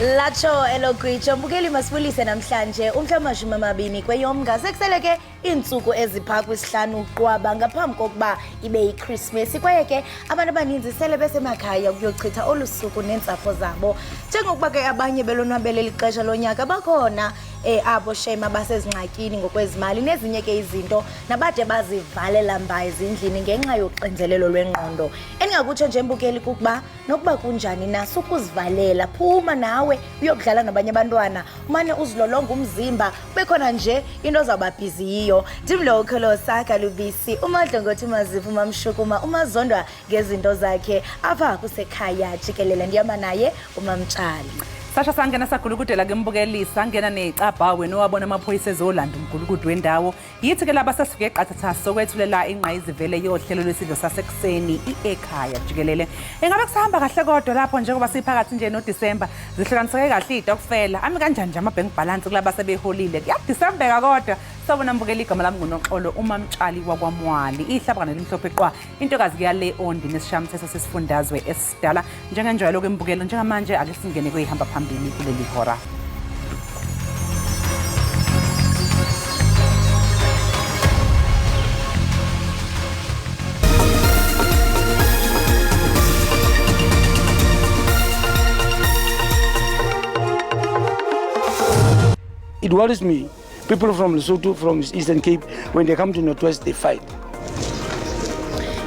Lacho elogwicho mbukeli masibulise namhlanje umhlamashumi amabini kweyomnga sekuseleke iintsuku ezipha kwisihlanu uqwaba ngaphambi kokuba ibe yiChristmas kwaye ke abantu abaninzi sele besemakhaya ukuyochitha olusuku neentsapho zabo njengokuba ke abanye belonwabele lixesha lonyaka bakhona abo shema basezingxakini ngokwezimali nezinye ke izinto nabade bazivalela mba ezindlini ngenxa yoxinzelelo lwengqondo endingakutsho nje mbukeli kukuba nokuba kunjani naso ukuzivalela phuma nawe uyokudlala nabanye abantwana umane uzilolonga umzimba bekhona nje into ozawuba busy yiyo ndimlo ukholosa kalubisi umadlongothi mazivu umamshukuma umazondwa ngezinto zakhe apha kusekhaya jikelele ndiyama naye umamtshali Sasha sangena sagulukudela ke mbukelisa ngena necaba wena owabona amaphoyisa ezolanda umgulukudu wendawo yithi ke laba sesifike eqathatha sokwethulela inqayizivele yohlelo lwesidlo sasekuseni Ekhaya jikelele engabe kusahamba kahle kodwa lapho njengoba siphakathi nje noDisemba zihlukaniseke kahle idokufela ami kanjani nje amabank balance kulaba sebeholile kuyaDisemba kodwa sabona mbukeli igama lami nguNoxolo umamtshali wakwamwali ihlabana elimhlophe qwa intokazi ke yale ondi nesishamthetho sesifundazwe esidala njengenjalo ke mbukelo njengamanje ake singene kwehamba phambili kuleli hora. It worries me. People from Lesotho, from Eastern Cape, when they come to Northwest, they fight.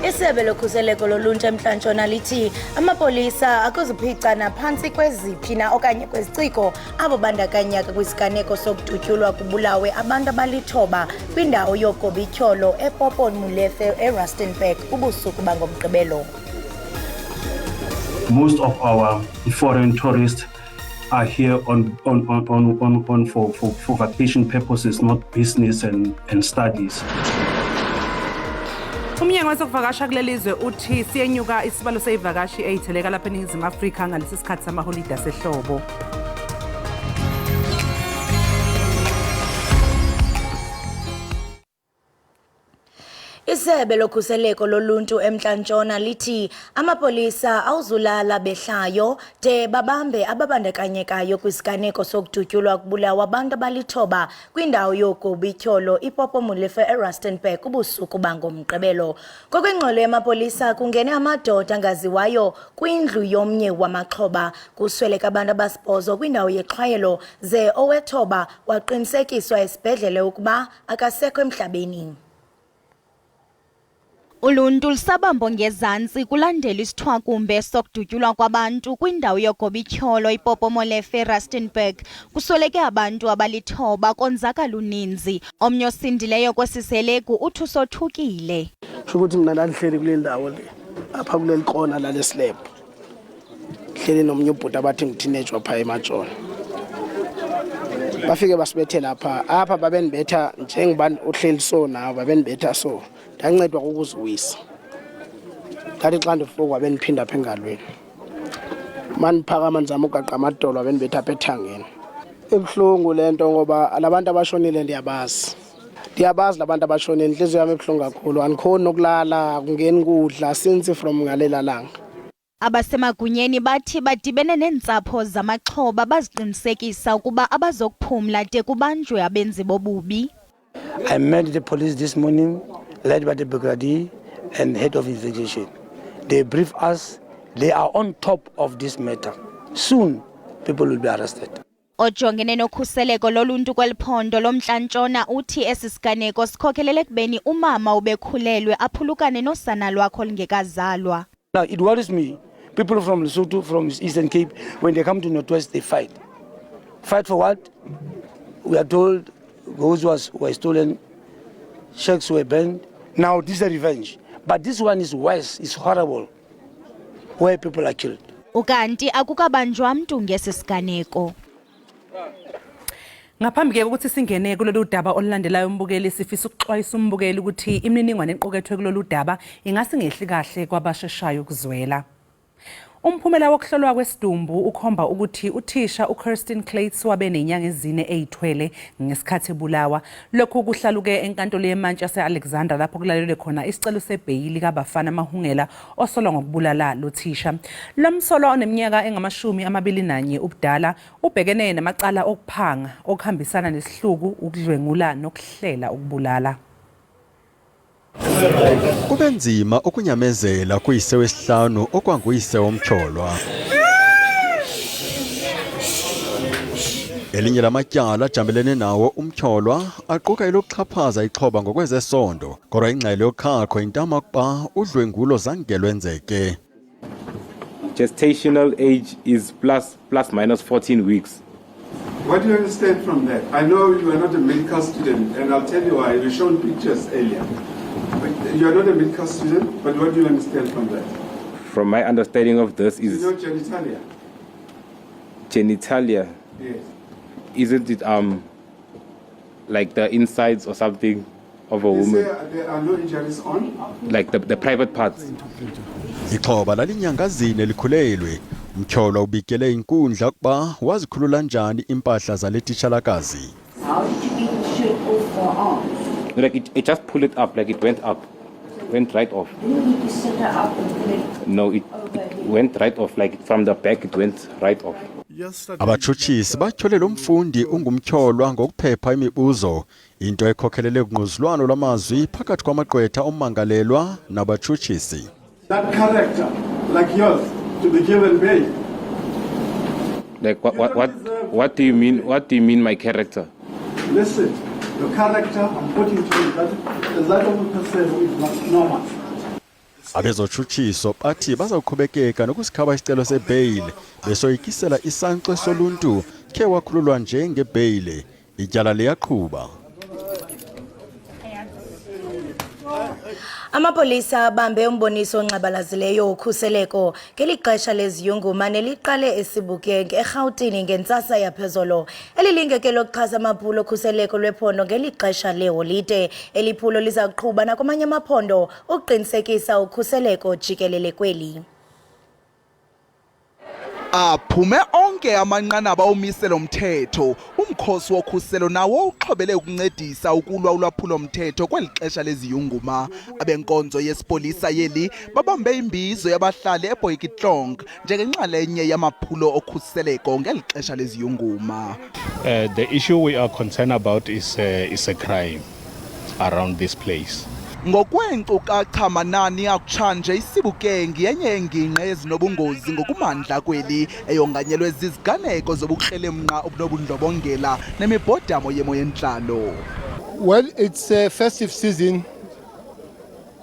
Isebe lokhuseleko loluntu emntla-ntshona lithi amapolisa akuziphicana phantsi kweziphi na okanye kweziciko abo bandakanyaka kwisiganeko sokudutyulwa kubulawe abantu abalithoba kwindawo yogobityholo ePopon Molefe eRustenburg ubusuku bangomgqibelo. Most of our foreign tourists are here for vacation purposes, not business and studies. Umnyango wezokuvakasha kulelizwe uthi siyenyuka isibalo seyivakashi eyitheleka lapha eNingizimu Afrika ngalesi sikhathi samaholide asehlobo. Isebe lokhuseleko loluntu emntla-ntshona lithi amapolisa awuzulala behlayo de babambe ababandakanyekayo kwisiganeko sokudutyulwa kubulawa abantu abalithoba kwindawo yogobityholo iPopon Molefe eRustenburg ubusuku bangomgqibelo. Ngokwengxelo yamapolisa kungene amadoda angaziwayo kwindlu yomnye wamaxhoba kusweleka abantu abasibhozo kwindawo yexhwayelo ze owethoba waqinisekiswa esibhedlele ukuba akasekho emhlabeni. Uluntu lusabambo ngezantsi kulandela isithwakumbe sokudutyulwa kwabantu kwindawo yogobityholo iPopon Molefe eRustenburg kusweleke abantu abalithoba konzakala uninzi omnye osindileyo kwesiselegu uthi usothukile. Ukuthi mina ndandihleli kule ndawo le apha kuleli kona lale slab hleli nomnye ubhuti abathi ngiteenage wapha emajoni bafike basibethela apha babenibetha njengoba uhleli so nawo babenibetha so ndancedwa ukuziwisa ngathi xa ndifuka beniphinda apha engalweni maniphakama nizama ugaqa amadolo abenibetha apha ethangeni ebuhlungu lento ngoba labantu abashonile ndiyabazi labantu abashonile inhliziyo yami ebuhlungu kakhulu andikhoni nokulala kungeni kudla since from ngalela langa. Abasemagunyeni bathi badibene neentsapho zamaxhoba baziqinisekisa ukuba abazokuphumla de kubanjwe abenzi bobubi. I met the police this morning, led by the brigadier and head of investigation. They brief us. They are on top of this matter. Soon, people will be arrested. Ojongene nokhuseleko loluntu kweliphondo lomntla-ntshona uthi esi siganeko sikhokelele kubeni umama ubekhulelwe aphulukane nosana lwakho olungekazalwa. Now, it worries me. People from Lesotho, from Eastern Cape, when they come to Northwest, they fight. Fight for what? We are told goats were stolen, shacks were burned. Now, this is a revenge. But this one is worse, it's horrible, where people are killed. Ukanti akukabanjwa mntu ngesi siganeko. Ngaphambi ke ukuthi singene kulolu daba olulandelayo umbukeli sifisa ukuxwayisa umbukeli ukuthi imininingwane eqokethwe kulolu daba ingasingehli kahle kwabasheshayo ukuzwela. Umphumela wokuhlolwa kwesidumbu ukhomba ukuthi uthisha uKirsten Clates wabe nenyanga ezine eyithwele ngesikhathi ebulawa. Lokhu kuhlaluke enkantolo yemantshi yase-Alexandra lapho kulalelwe khona isicelo sebheyili kaBafana Mahungela osolwa ngokubulala lo thisha. Lo msolwa oneminyaka engama-21 ubudala ubhekene namacala okuphanga okuhambisana nesihluku, ukudlwengula nokuhlela ukubulala. Kubenzima ukunyamezela kuyise wesihlanu okwanguyise womtyholwa. Elinye lamatyala ajambelene nawo umtyholwa aquka elokuxhaphaza ixhoba ngokwezesondo, kodwa ingxelo yokhakho intama ukuba udlwengulo zange lwenzeke. Gestational age is plus minus 14 weeks. What do you understand from that? I know you are not a medical student, and I'll tell you why. You showed pictures earlier. But you are not a medical student, but what do you understand from that? From my understanding of this is... You know genitalia? Genitalia? Yes. Isn't it like the insides or something of a woman? There are no injuries on? Like the private parts? Ixhoba lalinyanga zine likhulelwe. Umtyholwa ubikele inkundla ukuba wazikhulula njani impahla zaletitshalakazi. How did you get the shirt off her arms? Like it just pulled it up, like it went up, went right off. You need to set her up and pull it. No, it went right off, like from the back it went right off. Abatshutshisi batholela umfundi ungumtyholwa ngokuphepha imibuzo, into ekhokhelele ukungquzulwano lwamazwi phakathi kwamagqwetha ommangalelwa nabatshutshisi. That character, like yours, to be given bail. Like what do you mean? What do you mean my character? Listen, your character, I'm putting to you, that of a person who is not normal. Abezotshutshiso bathi bazawuqhubekeka nokusikhaba isicelo sebheyili besoyikisela isankxwe soluntu khe wakhululwa njengebheyili. Ityala liyaqhuba. Amapolisa abambe umboniso onxabalazileyo ukhuseleko ngelixesha leziyunguma neliqale eSibukeng eGauteng ngentsasa yaphezolo. Elilingeke lokuxhasa amaphulo okhuseleko lwephondo ngelixesha leholide. Eliphulo liza kuqhuba nakwamanye amaphondo ukuqinisekisa ukhuseleko jikelele kweli. Aphume onke amanqanaba omiselo mthetho. Umkhosi wokhuselo nawo uxhobele ukuncedisa ukulwa ulwaphulo mthetho kweli xesha leziyunguma. Abenkonzo yesipolisa yeli babambe imbizo yabahlali eBoyikitlong njengenxalenye yamaphulo okhuseleko ngeli xesha leziyunguma. The issue we are concerned about is a crime around this place. Ngokweenkcukacha manani akutshanje iSibukeng yenye yengingqi ezinobungozi ngokumandla kweli eyonganyelwe ziziganeko zobukrelemnqa obunobundlobongela nemibhodamo yemo yentlalo. Well, it's a festive season.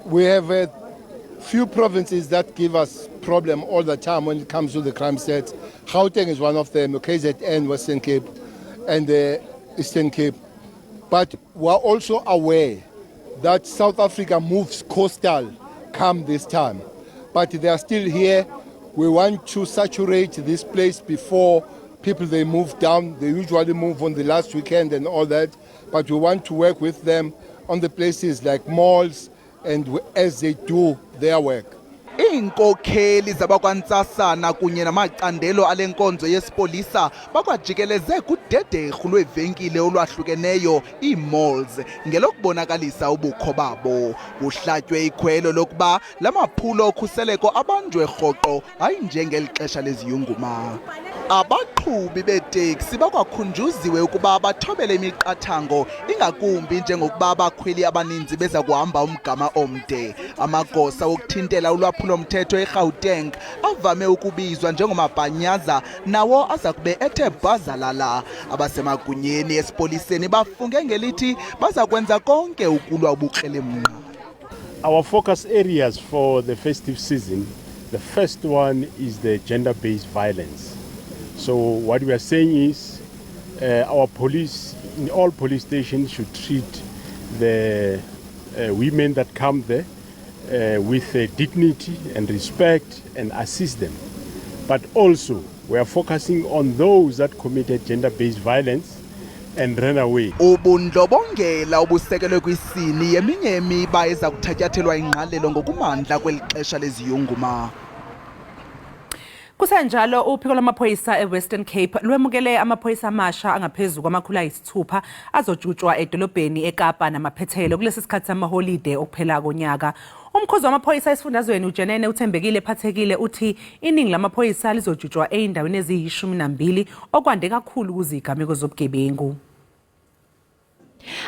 We have a few provinces that give us problem all the time when it comes to the crime stats. Gauteng is one of them, KZN, Western Cape, and the Eastern Cape. But we're also aware that South Africa moves coastal come this time. But they are still here. We want to saturate this place before people, they move down. They usually move on the last weekend and all that. But we want to work with them on the places like malls and as they do their work. Iinkokheli zabakwantsasana kunye namacandelo alenkonzo yesipolisa bakwajikeleze kudederhu lwevenkile olwahlukeneyo ii-malls ngelokubonakalisa ubukho babo. Kuhlatywe ikhwelo lokuba lamaphulo okhuseleko abanjwe rhoqo ayinjengeli xesha leziyunguma. Abaqhubi beeteksi bakwakhunjuziwe ukuba bathobele imiqathango ingakumbi njengokuba abakhweli abaninzi beza kuhamba umgama omde. Amagosa wokuthintela ulwaphulo mthetho eGauteng avame ukubizwa njengomabhanyaza nawo aza kube ethe bhazalala. Abasemagunyeni esipoliseni bafunge ngelithi baza kwenza konke ukulwa ubukrelemnqa. Our focus areas for the festive season, the first one is the gender-based violence. So what we are saying is our police, in all police stations, should treat the women that come there with dignity and respect and assist them. But also, we are focusing on those that committed gender-based violence and ran away. Ubundlobongela obusekelwe kwisini yeminye yemiba eza kuthatyathelwa ingqalelo ngokumandla kweli xesha leziyunguma. Kusenjalo uphiko lwamaphoyisa eWestern Cape lwemukele amaphoyisa amasha angaphezulu kwama600 azojutshwa edolobheni eKapa namaphethelo kulesi sikhathi samaholide okuphela konyaka. Umkhuzi wamaphoyisa esifundazweni uJenene uthembekile ephathekile uthi iningi lamaphoyisa lizojutshwa eindaweni eziyi12 okwande kakhulu kuzigameko zobugebengu.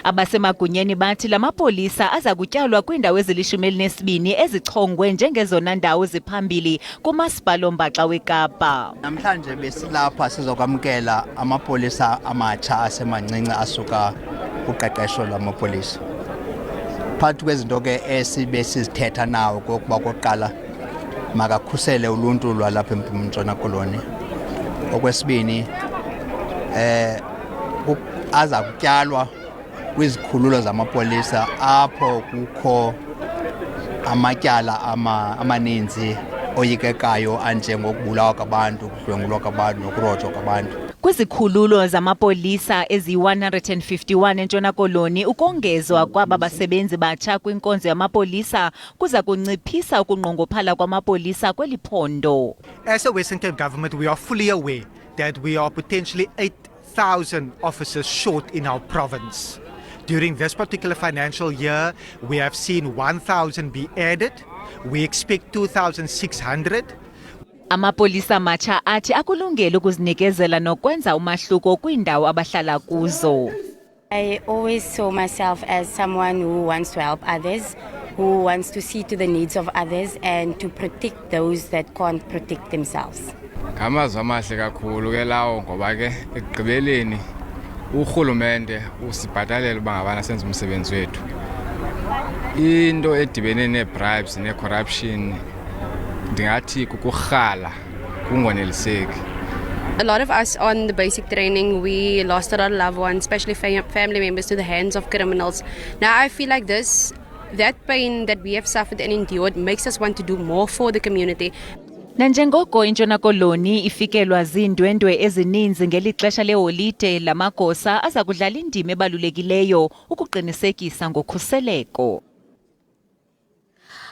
Abasemagunyeni bathi lamapolisa aza kutyalwa kwindawo ezili12 ezichongwe njengezona ndawo ziphambili kumasipala ombaxa weKapa. Namhlanje besilapha sizokwamkela amapolisa amatsha asemancinci asuka kuqeqesho lamapolisa. Phakathi kwezinto ke esibe sizithetha nawo kokuba kokuqala makakhusele uluntu lwalapha eMntshona Koloni. Okwesibini aza kutyalwa kwizikhululo zamapolisa apho kukho amatyala amaninzi oyikekayo anjengokubulawa kwabantu, ukudlwengulwa kwabantu nokurojwa kwabantu. Kwizikhululo zamapolisa ezi151 eNtshona Koloni ukongezwa kwaba basebenzi batsha kwinkonzo yamapolisa kuza kunciphisa ukunqongophala kwamapolisa kweli phondo. As a Western Cape government, we are fully aware that we are potentially 8,000 officers short in our province. During this particular financial year, we have seen 1,000 be added. We expect 2,600. Amapolisa matsha athi akulungele ukuzinikezela nokwenza umahluko kwindawo abahlala kuzo. I always saw myself as someone who wants to help others, who wants to see to the needs of others and to protect those that can't protect themselves. Ngamazwi amahle kakhulu ke lawo ngoba ke ekugqibeleni urhulumente usibhatalela uba ngabana senze umsebenzi wethu. Into edibene ne-bribes ne-corruption ndingathi kukurhala kungoneliseki. A lot of us on the basic training, we lost a lot of loved ones, especially family members, to the hands of criminals. Now I feel like that pain that we have suffered and endured makes us want to do more for the community. Nanjengoko iNtshona Koloni ifikelwa ziindwendwe ezininzi ngelixesha leholide, lamagosa aza kudlala indima ebalulekileyo ukuqinisekisa ngokhuseleko.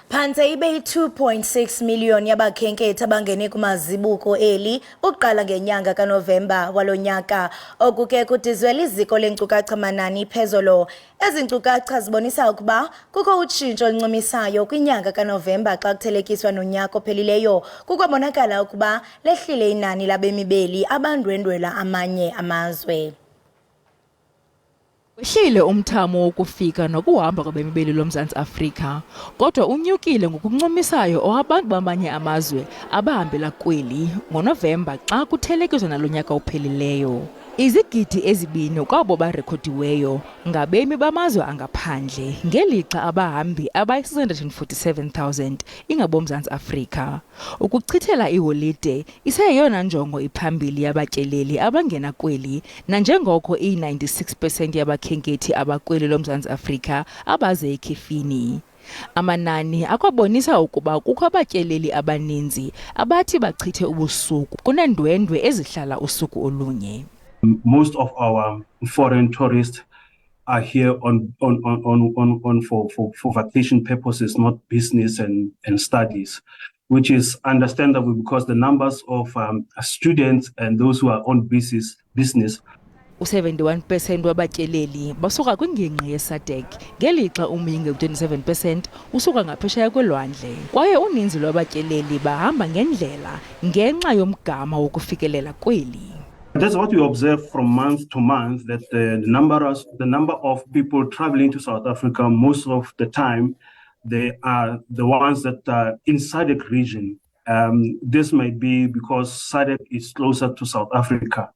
Phantse ibe 2.6 million yabakhenkethi abangene kumazibuko eli uqala ngenyanga kaNovemba walonyaka. Okuke kudizwela iziko lenkcukacha manani phezolo. Ezi nkcukacha zibonisa ukuba kukho utshintsho oluncimisayo kwinyanga kaNovemba xa kuthelekiswa nonyaka ophelileyo. Kukwabonakala ukuba lehlile inani labemibeli abandwendwela amanye amazwe. Wehlile umthamo wokufika nokuhamba kwabemibeli loMzantsi Afrika, kodwa unyukile ngokuncumisayo owabantu bamanye amazwe abahambela kweli ngoNovemba xa kuthelekiswa nalonyaka ophelileyo. Izigidi ezibini kwabo barekhodiweyo ngabemi bamazwe angaphandle, ngelixa abahambi abayi-647,000 ingabomzantsi Afrika. Ukuchithela iholide iseyeyona njongo iphambili yabatyeleli abangena kweli, nanjengoko i-96% yabakhenkethi abakweli loMzantsi Afrika abaze ekhefini. Amanani akwabonisa ukuba kukho abatyeleli abaninzi abathi bachithe ubusuku kuneendwendwe ezihlala usuku olunye. Most of our foreign tourists are here for vacation purposes, not business and studies, which is understandable because the numbers of students and those who are on business. U-71% wabatyeleli basuka kwingingqi yeSADC, ngelixa umyinge u-27% usuka ngaphesheya kwelwandle. Kwaye uninzi lwabatyeleli bahamba ngendlela ngenxa yomgama wokufikelela kweli. That's what we observe from month to month, that the number of people traveling to South Africa, most of the time, they are the ones that are in SADC region. This might be because SADC is closer to South Africa.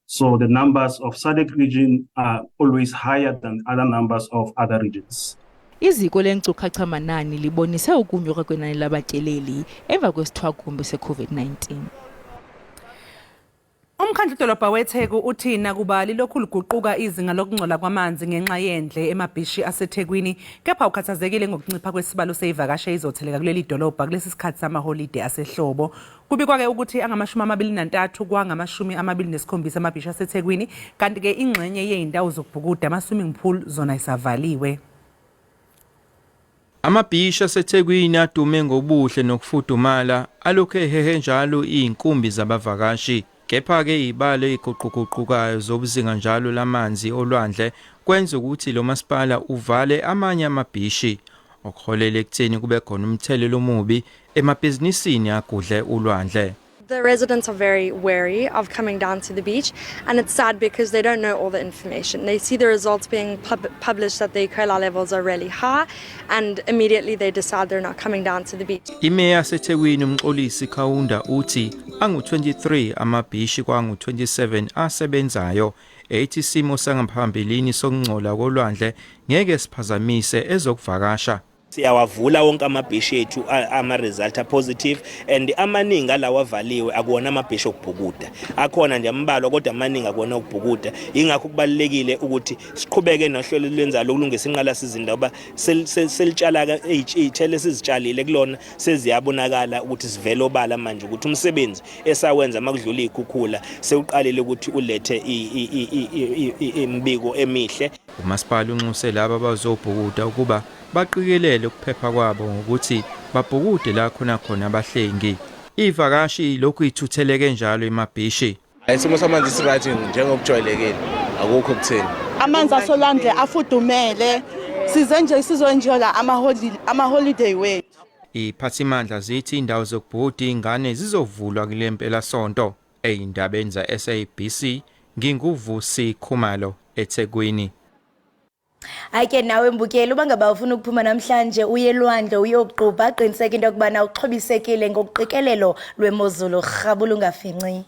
So the numbers of SADC region are always higher than other numbers of other regions. Iziko lenkcukacha manani libonise ukunyuka kwenani labatyeleli emva kwesithwakumbe se-COVID-19. Umkhandlu-dolobha weTheku uthi nakuba lilokhu liguquka izinga lokungcola kwamanzi ngenxa yendle emabhishi aseThekwini, kepha ukhathazekile ngokuncipha kwesibalo seyivakashe izotheleka kuleli dolobha kulesi sikhathi samaholide asehlobo. Kubikwa-ke ukuthi angama-23 kwangama-27 amabhishi aseThekwini, kanti-ke ingxenye yey'ndawo zokubhukuda ama-swimming pool zona isavaliwe. Amabhishi aseThekwini adume ngobuhle nokufudumala alokhu ehehe njalo iy'nkumbi zabavakashi. Kepha-ke ibalo iguquguqukayo zobuzinga njalo lamanzi olwandle kwenza ukuthi lo masipala uvale amanye amabhishi okuholela ekutheni kube khona umthelelo omubi emabhizinisini agudle ulwandle. The residents are very wary of coming down to the beach, and it's sad because they don't know all the information. They see the results being published that the E. coli levels are really high, and immediately they decide they're not coming down to the beach. Imeya seThekwini uMxolisi Khawunda uthi angu-23 amabhishi kwangu-27 asebenzayo ethi isimo sangaphambilini sokungcola kolwandle ngeke siphazamise ezokuvakasha. Siyawavula wonke amabhishi ethu ama-result positive, and amaningi alawa avaliwe akuwona amabhishi okubhukuda. Akhona nje ambalwa kodwa amaningi akuwona okubhukuda. Ingakho kubalulekile ukuthi siqhubeke nohlelo lwenzalo ukulungisa inqalasizinda ngoba selitshala iy'thelo esizitshalile kulona seziyabonakala ukuthi sivele obala manje ukuthi umsebenzi esawenza makudlula iy'khukhula sewuqalile ukuthi ulethe imbiko emihle. Umasipala unxuse laba abazobhukuda ukuba baqikelele ukuphepha kwabo ngokuthi babhukude la khona abahlengi. Ivakashi lokhu ithutheleke njalo emabhishi. Isimo samanzi siright njengokujwayelekile, akukho kutheni. Amanzi asolwandle afudumele, size nje sizoenjoya ama-holiday wethu. Iphathimandla zithi indawo zokubhukuda ingane zizovulwa kule mpelasonto. Ey'ndabeni za-SABC nginguvusi Khumalo eThekwini. Ake nawe mbukeli uba ngaba ufuna ukuphuma namhlanje uye elwandle uyoqubha qiniseka into yokubana uxhobisekile ngokuqikelelo lwemozulu rhabula ungafinci.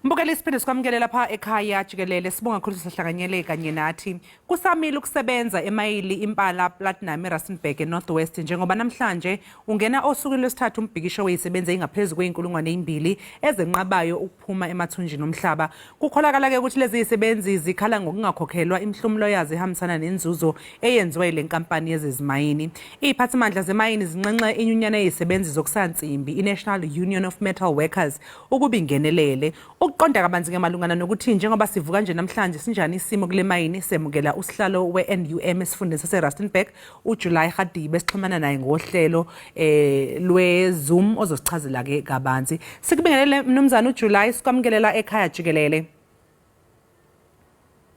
Mbukeli siphinde sikwamukele lapha ekhaya Jikelele sibonga kakhulu sihlanganyele kanye nathi. Kusamile ukusebenza emayili Impala Platinum eRustenburg eNorthwest njengoba namhlanje ungena osukwini lwesithathu umbhikisho weyisebenza ingaphezulu kwe2,000 ezenqabayo ukuphuma emathunjini omhlaba. Kukholakala ke ukuthi lezi izisebenzi zikhala ngokungakhokhelwa imhlumulo yazo ehambisana nenzuzo eyenziwe le nkampani yezimayini. Iziphathimandla zemayini zinxenxe inyunyana yezisebenzi zokusansimbi iNational Union of Metal Workers ukubingenelele. Ukuqonda kabanzi ngemalungana nokuthi njengoba sivuka nje namhlanje sinjani isimo kule mayini semukela usihlalo we-NUM esifundeni saseRustenburg uJuly Khadibe esixhumana naye ngohlelo lwe-Zoom ozosichazela ke kabanzi. Sikubingelele mnumzana uJuly sikwamukelela ekhaya Jikelele.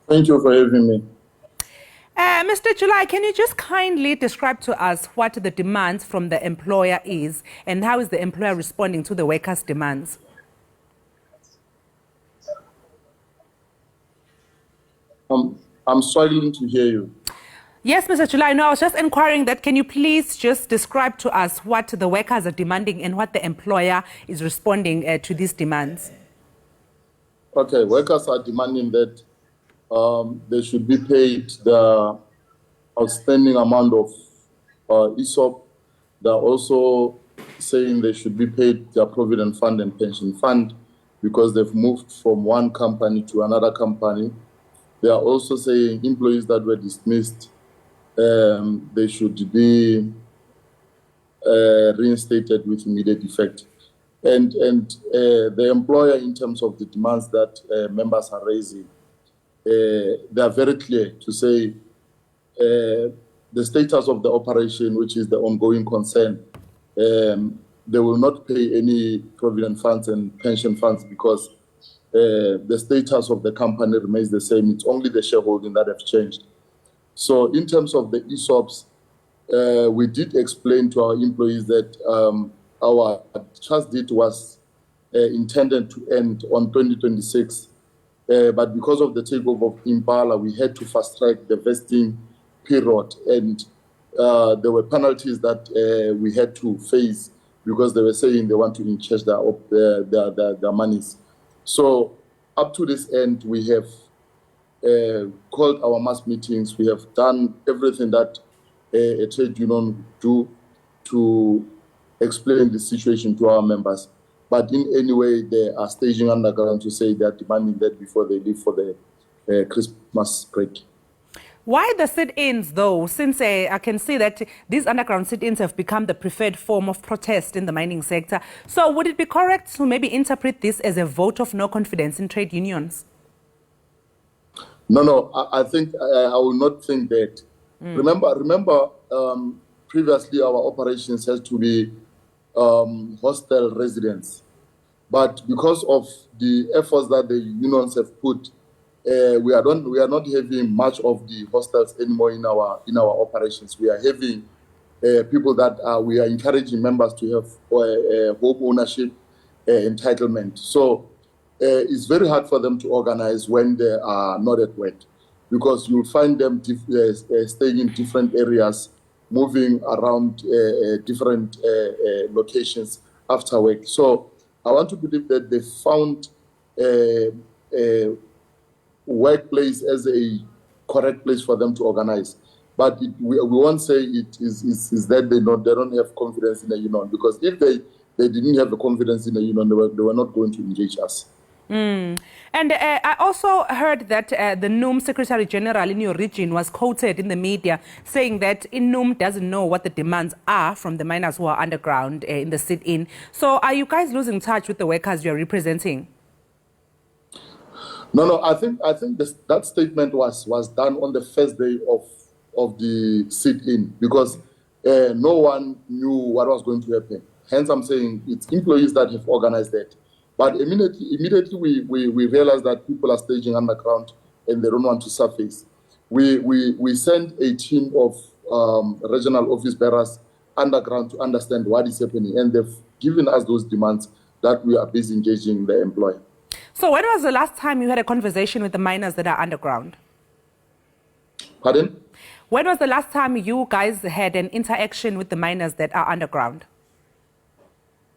Thank you for having me. Mr. July, can you just kindly describe to us what the demands from the employer is and how is the employer responding to the workers' demands? I'm struggling to hear you. Yes, Mr. July. No, I was just inquiring that can you please just describe to us what the workers are demanding and what the employer is responding to these demands? Okay, workers are demanding that they should be paid the outstanding amount of ESOP. They're also saying they should be paid their provident fund and pension fund because they've moved from one company to another company. They are also saying employees that were dismissed, they should be reinstated with immediate effect. And the employer, in terms of the demands that members are raising, they are very clear to say the status of the operation, which is the ongoing concern, they will not pay any provident funds and pension funds because the status of the company remains the same. It's only the shareholding that have changed. So in terms of the ESOPs, we did explain to our employees that our trust deed was intended to end on 2026. But because of the takeover of Impala, we had to fast track the vesting period. And there were penalties that we had to face because they were saying they want to encash their monies. So up to this end, we have called our mass meetings. We have done everything that a trade union would do to explain the situation to our members. But in any way, they are staging underground to say they are demanding that before they leave for the Christmas break. Why the sit-ins, though, since I can see that these underground sit-ins have become the preferred form of protest in the mining sector? So would it be correct to maybe interpret this as a vote of no confidence in trade unions? No, I think I will not think that. Remember, previously our operations had to be hostel residents, but because of the efforts that the unions have put, we are not having much of the hostels anymore in our operations. We are having people that we are encouraging members to have home ownership entitlement. So it's very hard for them to organize when they are not at work, because you'll find them staying in different areas, moving around different locations after work. So I want to believe that they found a workplace as a correct place for them to organize. But we won't say it is that they don't have confidence in the union, because if they didn't have the confidence in the union, they were not going to engage us. And I also heard that the NUM Secretary General in your region was quoted in the media saying that NUM doesn't know what the demands are from the miners who are underground in the sit-in. So are you guys losing touch with the workers you're representing? No, I think that statement was done on the first day of the sit-in, because no one knew what was going to happen. Hence, I'm saying it's employees that have organized that. But immediately we realized that people are staging underground and they don't want to surface. We sent a team of regional office bearers underground to understand what is happening, and they've given us those demands that we are busy engaging the employer. So when was the last time you had a conversation with the miners that are underground? Pardon? When was the last time you guys had an interaction with the miners that are underground?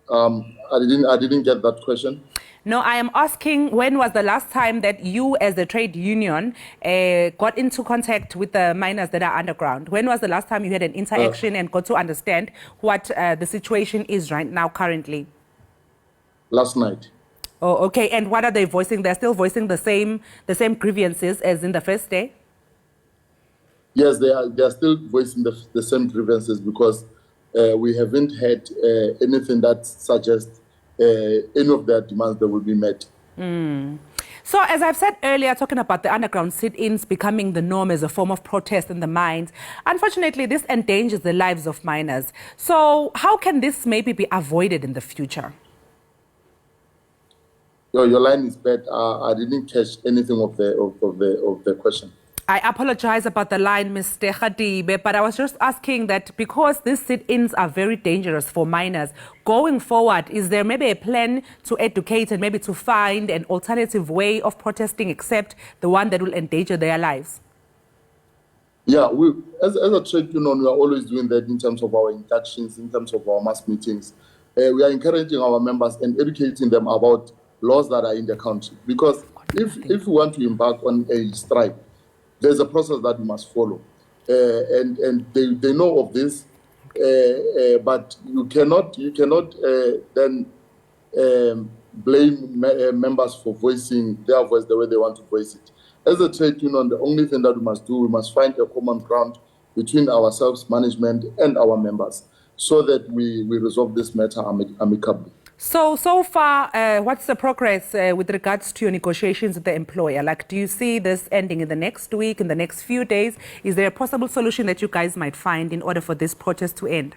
I didn't get that question. No, I am asking when was the last time that you as a trade union got into contact with the miners that are underground? When was the last time you had an interaction and got to understand what the situation is right now currently? Last night. Oh, okay. And what are they voicing? They're still voicing the same grievances as in the first day? Yes, they are still voicing the same grievances, because we haven't had anything that suggests any of their demands that will be met. So as I've said earlier, talking about the underground sit-ins becoming the norm as a form of protest in the mines, unfortunately, this endangers the lives of miners. So how can this maybe be avoided in the future? Your line is bad. I didn't catch anything of the question. I apologize about the line, Mr. Khadibe, but I was just asking that because these sit-ins are very dangerous for miners, going forward, is there maybe a plan to educate and maybe to find an alternative way of protesting except the one that will endanger their lives? Yeah, as a trade union, we are always doing that in terms of our inductions, in terms of our mass meetings. We are encouraging our members and educating them about laws that are in the country. Because if we want to embark on a strike, there's a process that we must follow. And they know of this, but you cannot then blame members for voicing their voice the way they want to voice it. As a trade union, the only thing that we must do, we must find a common ground between ourselves, management, and our members, so that we resolve this matter amicably. So far, what's the progress with regards to your negotiations with the employer? Like, do you see this ending in the next week, in the next few days? Is there a possible solution that you guys might find in order for this protest to end?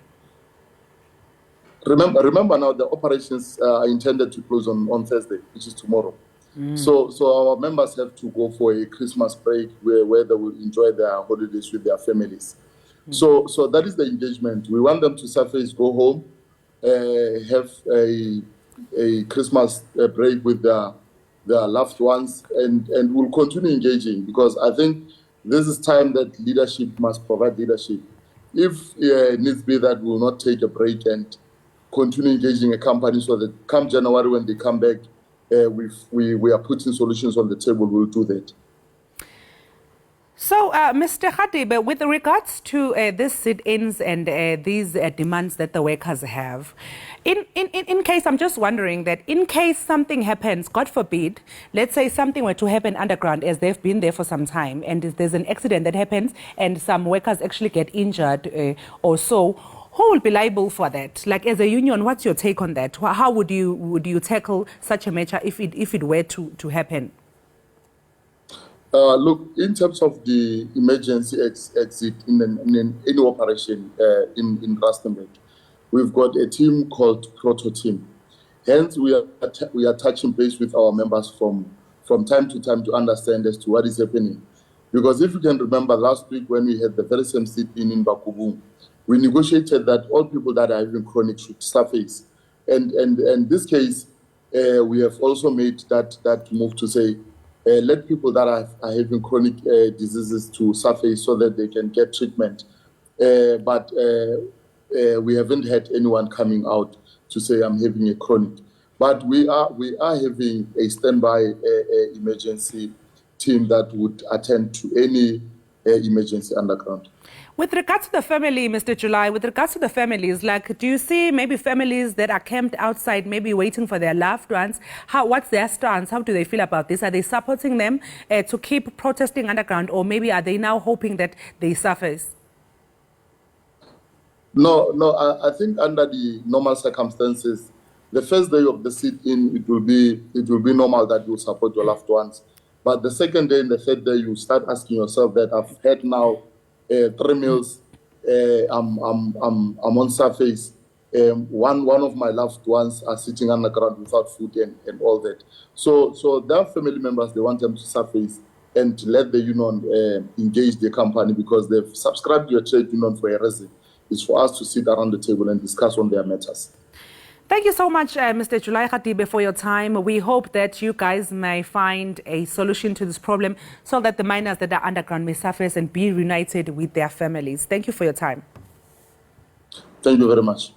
Remember now, the operations are intended to close on Thursday, which is tomorrow. So our members have to go for a Christmas break where they will enjoy their holidays with their families. So that is the engagement. We want them to surface, go home, have a Christmas break with their loved ones, and we'll continue engaging, because I think this is time that leadership must provide leadership. If it needs be that we will not take a break and continue engaging a company, so that come January when they come back, we are putting solutions on the table, we'll do that. So, Mr. Khadibe, with regards to these sit-ins and these demands that the workers have, in case, I'm just wondering that in case something happens, God forbid, let's say something were to happen underground, as they've been there for some time, and there's an accident that happens and some workers actually get injured or so, who will be liable for that? Like, as a union, what's your take on that? How would you tackle such a matter if it were to happen? Look, in terms of the emergency exit in any operation in Rustenburg, we've got a team called Proto Team. Hence, we are touching base with our members from time to time to understand as to what is happening. Because if you can remember last week when we had the very same sit-in in Bakubu, we negotiated that all people that are having chronic should surface. And in this case, we have also made that move to say, let people that are having chronic diseases to surface so that they can get treatment. But we haven't had anyone coming out to say I'm having a chronic. But we are having a standby emergency team that would attend to any emergency underground. With regards to the family, Mr. July, with regards to the families, like, do you see maybe families that are camped outside, maybe waiting for their loved ones? What's their stance? How do they feel about this? Are they supporting them to keep protesting underground, or maybe are they now hoping that they surface? No, I think under the normal circumstances, the first day of the sit-in, it will be normal that you support your loved ones. But the second day and the third day, you start asking yourself that I've had now 3 meals, I'm on surface. One of my loved ones are sitting on the ground without food and all that. So their family members, they want them to surface and let the union engage the company, because they've subscribed to a trade union for a reason. It's for us to sit around the table and discuss on their matters. Thank you so much, Mr. July Khadibe, for your time. We hope that you guys may find a solution to this problem so that the miners that are underground may surface and be reunited with their families. Thank you for your time. Thank you very much.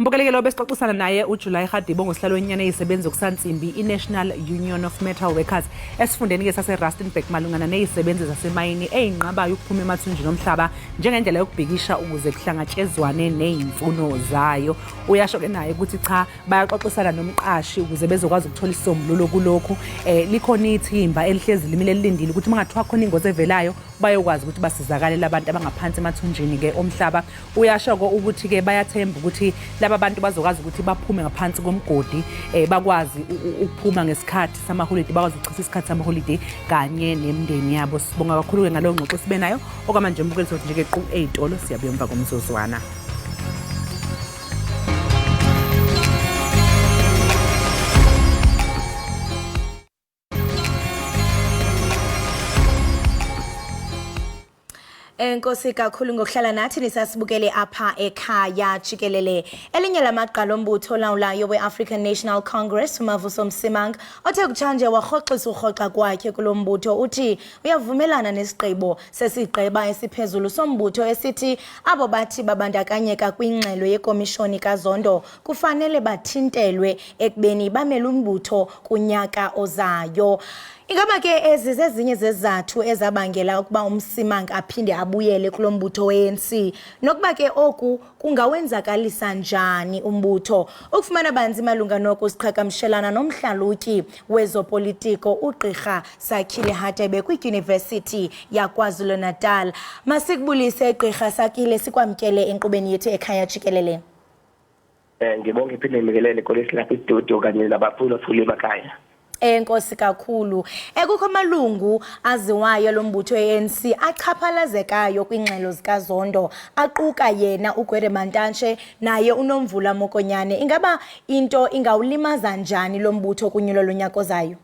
Mbukelekelo besixoxisana naye uJuly Khadibe ngosihlalo wenyana ezisebenzi zokusantsimbi i-National Union of Metal Workers esifundeni ke sase-Rustenburg malungana nezisebenzi zasemayini eyinqabayo ukuphuma emathunjini omhlaba njengendlela yokubhikisha ukuze kuhlangatshezwane nezimfuno zayo. Uyasho ke naye ukuthi cha bayaxoxisana nomqashi ukuze bezokwazi ukuthola isisombululo kulokhu. Likhona ithimba elihlezi limile lilindile ukuthi mangathiwa khona ingozi evelayo bayokwazi ukuthi basizakale labantu abangaphansi emathunjini ke omhlaba. Uyasho ukuthi ke bayathemba ukuthi laba bantu bazokwazi ukuthi baphume ngaphansi komgodi bakwazi ukuphuma ngesikhathi samaholiday, bakwazi ukuchitha isikhathi samaholiday kanye nemndeni yabo. Sibonga kakhulu ke ngalowo ngxoxo sibe nayo okwamanje mbukeli sothi nje ke qhu ey'tolo siyabuya emva komzuzwana. Enkosi kakhulu ngokuhlala nathi nisasibukele apha ekhaya Jikelele. Elinye lamaqala ombutho olawulayo we-African National Congress uMavuso Msimang othe kutshanje warhoxisa urhoxa kwakhe kulo mbutho uthi uyavumelana nesigqibo sesigqeba esiphezulu sombutho esithi abo bathi babandakanyeka kwingxelo yekomishoni kaZondo kufanele bathintelwe ekubeni bamele umbutho kunyaka ozayo. Ingaba ke ezi zezinye zezizathu ezabangela ukuba uMsimang aphinde abuyele kulo mbutho we-ANC nokuba ke oku kungawenzakalisa njani umbutho. Ukufumana banzi malunga noku siqhagamshelana nomhlalutyi wezopolitiko uGqirha Sakile Hatebe kwidyunivesithi yaKwaZulu-Natal. Masikubulise Gqirha Sakile, sikwamkele enkqubeni yethu ekhaya Jikelele. Ngibonge iphinde ngikelele kolesi lapha istudio kanye nabaphulaphuli emakhaya. Enkosi kakhulu. Ekukho amalungu aziwayo lombutho ANC achaphalazekayo kwingxelo zikaZondo aquka yena uGwede Mantashe naye uNomvula Mokonyane. Ingaba into ingawulimaza njani lombutho kunyulo lonyaka ozayo?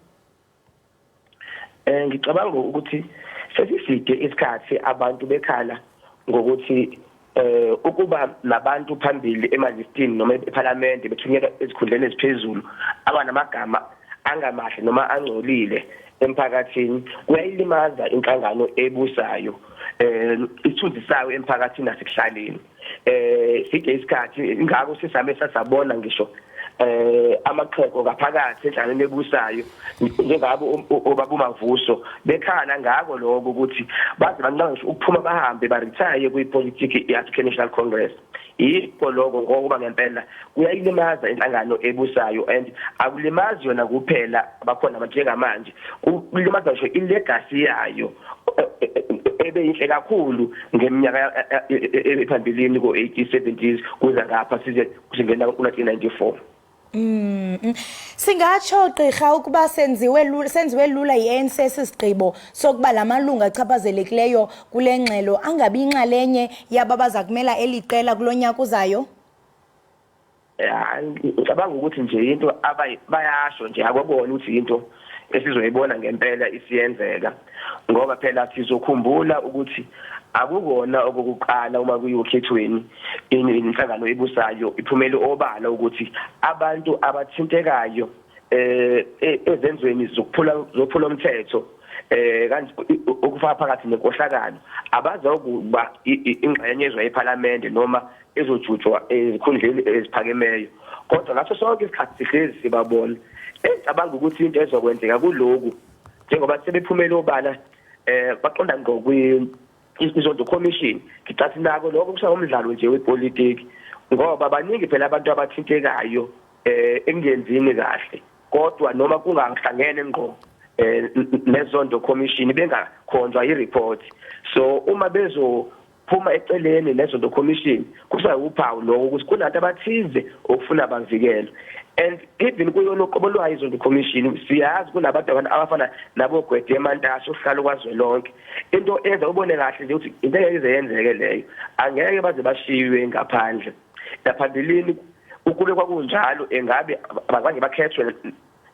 Ngicabanga ukuthi sesiside isikhathi abantu bekhala ngokuthi ukuba nabantu phambili emalistini noma eParliament bethunyelwa ezikhundleni eziphezulu abanamagama angamahle noma angcolile emphakathini kuyayilimaza inhlangano ebusayo isithunzi sayo emphakathini nasekuhlaleni. Side isikhathi ingakho sisame sasabona ngisho amaqheko ngaphakathi enhlanganweni ebusayo njengabo obaba uMavuso bekhala ngako lokho ukuthi baze banqangisho ukuphuma bahambe baretire kwipolitiki ye-African National Congress. Yikho lokho ngokuba ngempela kuyayilimaza inhlangano ebusayo and akulimazi yona kuphela abakhona njengamanje kulimaza ngisho ilegacy yayo ebeyinhle kakhulu ngeminyaka ephambilini ko-80s 70s kuza ngapha size singena ku-1994. Singatsho Gqirha ukuba senziwe lula yi-ANC isigqibo sokuba lamalungu achaphazelekileyo kule ngxelo angabi inxalenye yaba baza kumela eliqela kulonyaka uzayo? Ngicabanga ukuthi nje into bayasho nje akubona ukuthi into esizoyibona ngempela isiyenzeka ngoba phela sizokhumbula ukuthi akukona okokuqala uma kuyokhethweni inhlangano ebusayo iphumele obala ukuthi abantu abathintekayo ezenzweni zokuphula umthetho kanti ukufaka phakathi nenkohlakalo abazokuba ingxenye yeParliament noma ezojutshwa ezikhundleni eziphakemeyo kodwa ngaso sonke isikhathi sihlezi sibabona. Ngicabanga ukuthi into ezokwenzeka kuloku njengoba sebephumele obala baqonda ngqo iZondo Commission ngicathi nako lokho kusawumdlalo nje wepolitiki ngoba baningi phela abantu abathintekayo engenzini kahle kodwa noma kungahlangene ngqo neZondo Commission bengakhonjwa ireport. So uma bezophuma eceleni neZondo Commission kusawuphawu lokho ukuthi kunabantu abathize okufuna bavikele. And even kuyona uqobolwayo iZondo Commission siyazi kunabantu abafana nabo Gwede Mantashe ohlalo kwaZwelonke. Into enza ubone kahle nje ukuthi into eyenzeke leyo angeke baze bashiwe ngaphandle. Laphambilini ukule kwakunjalo engabe abazange bakhethwe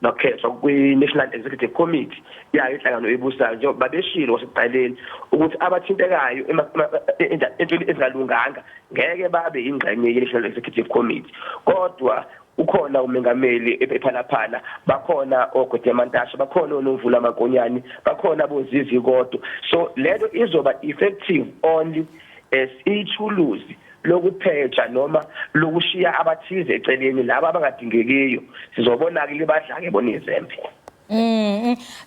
nokukhethwa kwi-National Executive Committee yayo inhlangano ebusayo nje babeshilo wasekuqaleni ukuthi abathintekayo entweni ezingalunganga ngeke babe ingxenye ye-National Executive Committee kodwa ukhona umengameli ePhalaphala bakhona oGwede Mantashe bakhona uNomvula Mokonyane bakhona boZizi kodwa. So lento izoba effective only as ithuluzi lokupheja noma lokushiya abathize eceleni laba abangadingekiyo sizobona ke libadlake bonizembe.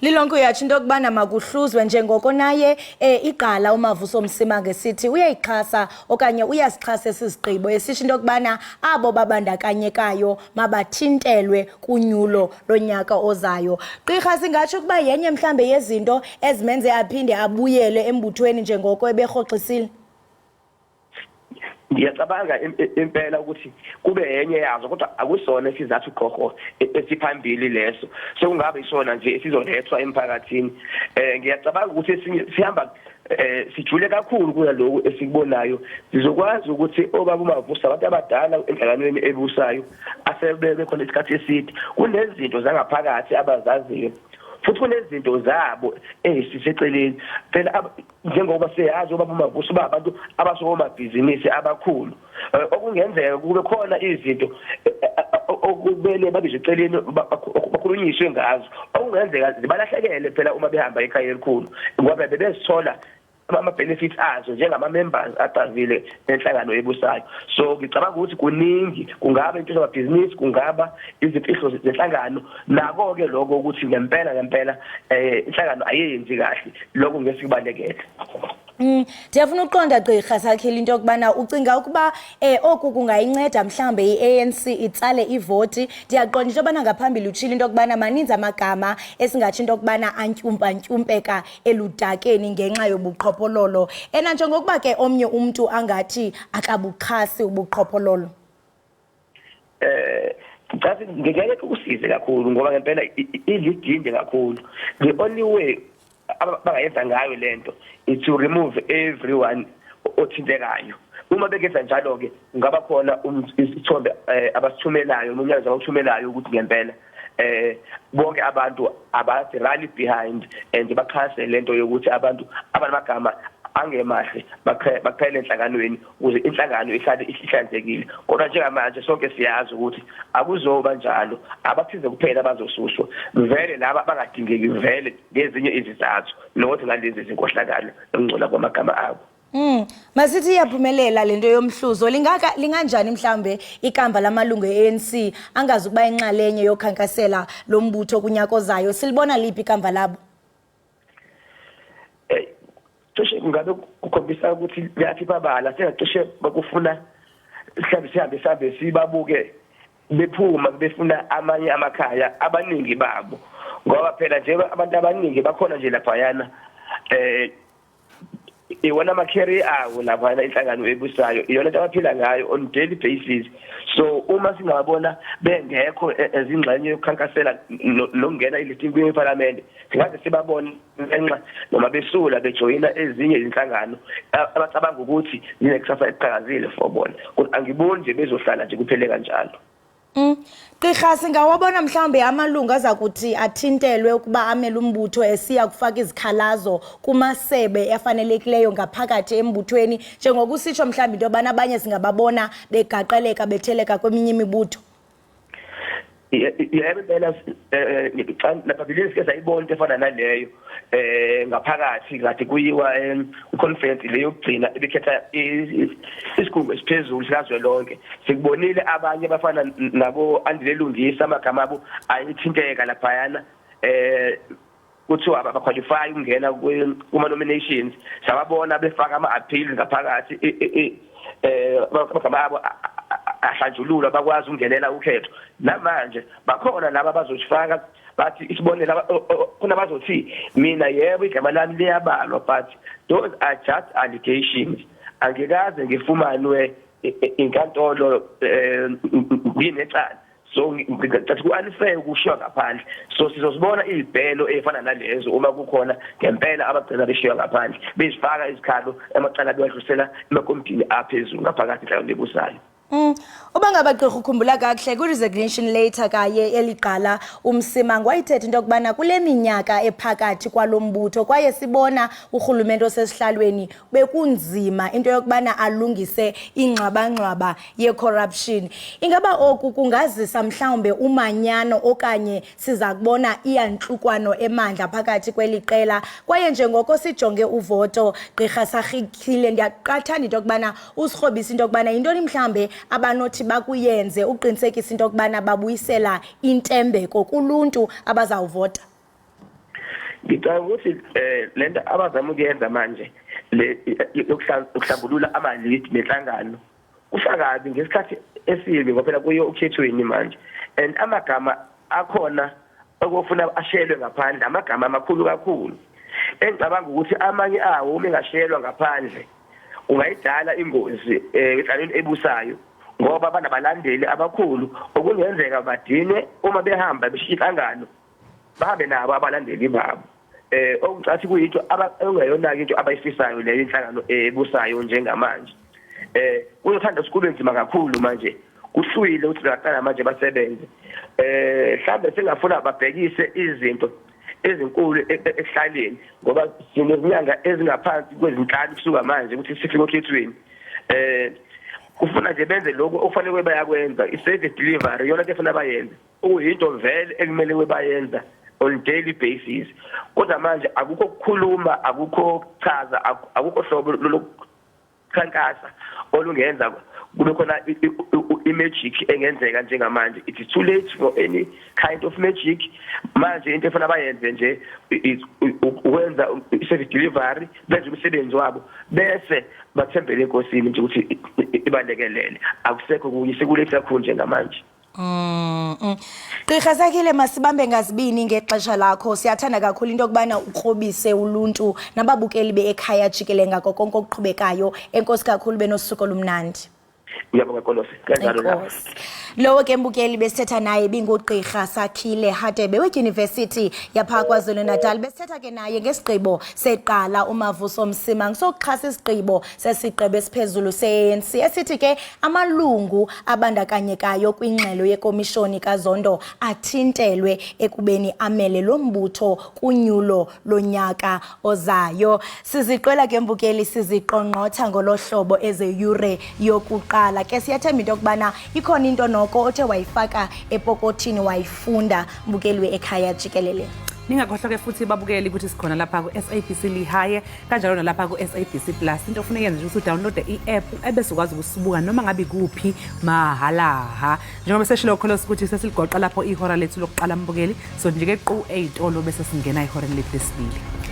Lilonke uyatsho into kubana makuhluzwe njengoko naye iqala uMavuso Msimang esithi uyayixhasa okanye uyasixhasa esisigqibo esisho into kubana abo babandakanyekayo mabathintelwe kunyulo lonyaka ozayo. Gqirha, singatsho kuba yenye mhlambe yezinto ezimenze aphinde abuyele embuthweni njengoko eberhoxisile? Ngiyacabanga impela ukuthi kube yenye yazo kodwa akusona isizathu qoqo esiphambili leso sekungabe isona nje esizolethwa emphakathini. Ngiyacabanga ukuthi sihamba sijule kakhulu kuloko esikubonayo sizokwazi ukuthi obaba uMavuso abantu abadala enhlanganweni ebusayo asebebe khona isikhathi eside kunezinto zangaphakathi abazaziyo futhi kunezinto zabo siseceleni phela njengoba siyazi ubaba uMavusi abantu abasomabhizinisi abakhulu okungenzeka kube khona izinto okubele babizwe eceleni bakhulunyiswe ngazo okungenzeka zibalahlekele phela uma behamba ekhaya elikhulu ngoba bebezithola ama-benefits azo njengama-members aqavile enhlangano ebusayo. So ngicabanga ukuthi kuningi kungaba into zamabhizinisi kungaba izimfihlo zenhlangano nako-ke lokho ukuthi ngempela inhlangano ayenzi kahle lokho ngeke sikubalekele. Ndiyafuna uqonda gqirha Sakhile into yokubana ucinga ukuba oku kungayinceda mhlambe i-ANC itsale ivoti. Ndiyaqonda into yobana ngaphambili utshilo into yokubana maninzi amagama esingatsho into yokubana antyumpa-ntyumpeka eludakeni ngenxa yobuqhophololo njengokuba ke omnye umntu angathi akabuxhasi ubuqhophololo. Ngeke ukusize kakhulu ngoba ngempela ilidinde kakhulu. The only way abangayenza ngayo lento is to remove everyone othintekayo. Uma bekenza njalo ke ngaba khona isithombe abasithumelayo umnyango awuthumelayo ukuthi ngempela bonke abantu abathi rally behind and baxhase lento yokuthi abantu abanamagama angemahle baphele enhlanganweni ukuze inhlangano ihlale ihlanzekile. Kodwa njengamanje sonke siyazi ukuthi akuzoba njalo abathize kuphela abazosuswa vele laba bangadingeki vele ngezinye izizathu nokuthi ngalezi zinkohlakalo engcola kwamagama abo. Masithi iyaphumelela lento yomhluzo linganjani mhlambe ikamva lamalungu e-ANC angazukuba inxalenye yokhankasela lombutho kunyaka ozayo silibona liphi ikamva labo? Cishe ngabe kukhombisa ukuthi yathi babala sengacishe bakufuna sihambe sibabuke bephuma befuna amanye amakhaya abaningi babo ngoba phela nje abantu abaningi bakhona nje laphayana iwona ama-career awo laphayana inhlangano ebusayo iyona nto abaphila ngayo on daily basis. So uma singabona bengekho ezingxenye yokukhankasela nokungena elisting kwiparliament singaze sibabone ngenxa noma besula bejoyina ezinye izinhlangano abacabanga ukuthi zinekusasa eqhakazile for bona kodwa angiboni nje bezohlala nje kuphele kanjalo. Gqirha singawabona mhlambe amalungu azakuthi athintelwe ukuba amele umbutho esiya kufaka izikhalazo kumasebe efanelekileyo ngaphakathi embuthweni njengokusitsho mhlambe into yobana abanye singababona begaqeleka betheleka kweminye imibutho. Yebo phela lapha ke sayibona into efana naleyo ngaphakathi kade kuyiwa conference leyo yokugcina ebekhetha isikhungo esiphezulu sikazwelonke sikubonile abanye bafana nabo andilelungisa amagama abo ayithinteka laphayana kuthiwa abaqualify ukungena kuma nominations sababona befaka ama-appeals ngaphakathi amagama abo ahlanjululwa bakwazi ukungenela ukhetho. Namanje bakhona laba bazofaka bathi isibonele kuna bazothi mina yebo igama lami liyabalwa but those are just allegations. Angikaze ngifumanwe inkantolo yinecala. So ngathi ku-unfair ukushiwa ngaphandle. So sizosibona izibhelo ezifana nalezo uma kukhona ngempela abagcina beshiwa ngaphandle bezifaka izikhalo emacala bewahlusela emakomitini aphezulu ngaphakathi enhlangano ebusayo. Uba ngaba gqirha ukhumbula kakuhle ku-resignation letter kaye eliqala uMsimang wayithetha into yokubana kule minyaka ephakathi kwalombutho kwaye sibona urhulumente osesihlalweni bekunzima into yokubana alungise ingxwabangxwaba ye-corruption. Ingaba oku kungazisa mhlawumbe umanyano okanye siza kubona iyantlukwano emandla phakathi kweli qela kwaye njengoko sijonge uvoto gqirha Sakhile ndiyaqathanda into yokubana usirhobisa into yokubana yintoni mhlawumbe abanothi bakuyenze uqinisekisa into yokubana babuyisela intembeko kuluntu abazawuvota. Ngicabanga ukuthi lento abazama ukuyenza manje yokuhlambulula ama-lead nenhlangano kusakabi ngesikhathi esibi ngoba phela kuyo ukhethweni manje and amagama akhona okufuna ashelwe ngaphandle amagama amakhulu kakhulu engicabanga ukuthi amanye awo uma engashiyelwa ngaphandle ungayidala ingozi enhlalweni ebusayo ngoba banabalandeli abakhulu okungenzeka badine uma behamba beshihlangano bahambe nabo abalandeli babo okucathi kuyinto engeyona into abayifisayo leyo inhlangano ebusayo njengamanje uzothanda sikube nzima kakhulu manje kuhlwile ukuthi laqala manje basebenze mhlambe sengafuna babhekise izinto ezinkulu ehlaleni ngoba sinezinyanga ezingaphansi kwezinhlanu kusuka manje ukuthi sifike okhethweni kufuna nje benze lokho okufanele bayakwenza i-service delivery yona ke funa bayenze okuyinto vele ekumele bayenza on daily basis kodwa manje akukho ukukhuluma akukho chaza akukho hlobo lokukhankasa olungenza kube khona i-magic engenzeka njengamanje. It is too late for any kind of magic. Manje into efuna bayenze nje ukwenza i-service delivery benze umsebenzi wabo bese bathembele enkosini nje ukuthi ibalekelele akusekho kunye sekulethe kakhulu njengamanje. Gqirha Sakhile masibambe ngazibini ngexesha lakho siyathanda kakhulu into kubana ukrobise uluntu nababukeli beEkhaya Jikelele ngako konke okuqhubekayo enkosi kakhulu benosuku olumnandi. Ngiyabonga Nkosi kanjalo la. Lowo ke mbukeli besithetha naye bingugqirha Sakhile Hadebe weYunivesithi yapha KwaZulu-Natal besithetha ke naye ngesigqibo seqala uMavuso Msima ngisokuxhasa isigqibo sesigqebo esiphezulu se-ANC esithi ke amalungu abandakanyekayo kwingxelo yekomishoni kaZondo athintelwe ekubeni amele lombutho kunyulo lonyaka ozayo. Siziqela ke mbukeli siziqongqotha ngolohlobo ezeyure yokuqala ke siyathemba into kubana ikhona into noko othe wayifaka epokothini wayifunda mbukeli weEkhaya Jikelele. Ningakhohlwa ke futhi babukeli ukuthi sikhona lapha ku SABC Lihaye kanjalo nalapha ku SABC Plus. Into ofuna yenze ukuthi udownload i-app ebese ukwazi ukusibuka noma ngabe kuphi mahalaha. Njengoba seshilo kholo ukuthi sesiligoqa lapho ihora lethu lokuqala mbukeli so nje ke qu 8 olo bese singena ihora lethu lesibili.